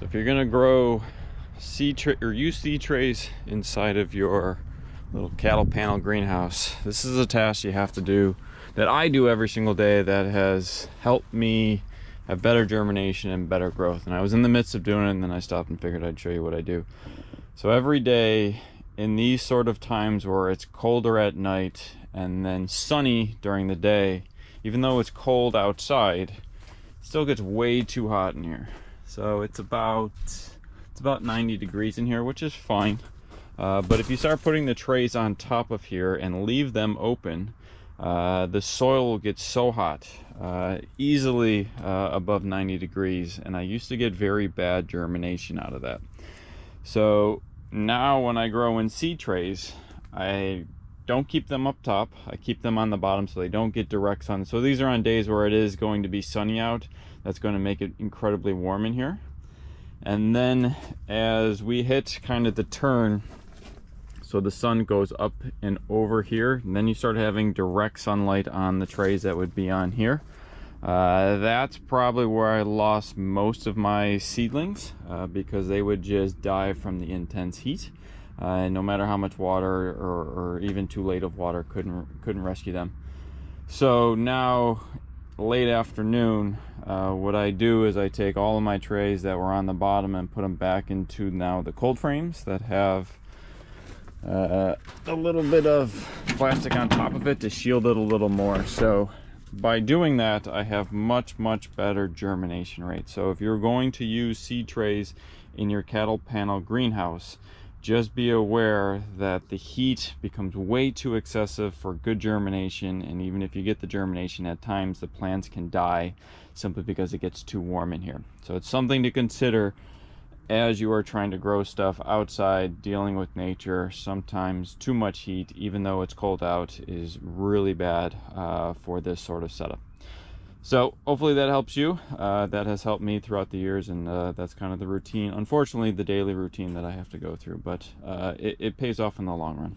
So if you're gonna grow use seed trays inside of your little cattle panel greenhouse, this is a task you have to do, that I do every single day, that has helped me have better germination and better growth. And I was in the midst of doing it, and then I stopped and figured I'd show you what I do. So every day in these sort of times where it's colder at night and then sunny during the day, even though it's cold outside, it still gets way too hot in here. So it's about 90 degrees in here, which is fine. But if you start putting the trays on top of here and leave them open, the soil will get so hot, easily above 90 degrees, and I used to get very bad germination out of that. So now when I grow in seed trays, I don't keep them up top. I keep them on the bottom so they don't get direct sun. So these are on days where it is going to be sunny out. That's going to make it incredibly warm in here. And then as we hit kind of the turn, so the sun goes up and over here, and then you start having direct sunlight on the trays that would be on here. That's probably where I lost most of my seedlings, because they would just die from the intense heat. And no matter how much water or even too late of water couldn't rescue them. So now, late afternoon, what I do is I take all of my trays that were on the bottom and put them back into now the cold frames that have a little bit of plastic on top of it to shield it a little more. So by doing that, I have much better germination rate. So if you're going to use seed trays in your cattle panel greenhouse, just be aware that the heat becomes way too excessive for good germination, and even if you get the germination, at times the plants can die simply because it gets too warm in here. So it's something to consider as you are trying to grow stuff outside, dealing with nature. Sometimes too much heat, even though it's cold out, is really bad for this sort of setup. So hopefully that helps you. That has helped me throughout the years, and that's kind of the routine, unfortunately the daily routine that I have to go through, but it pays off in the long run.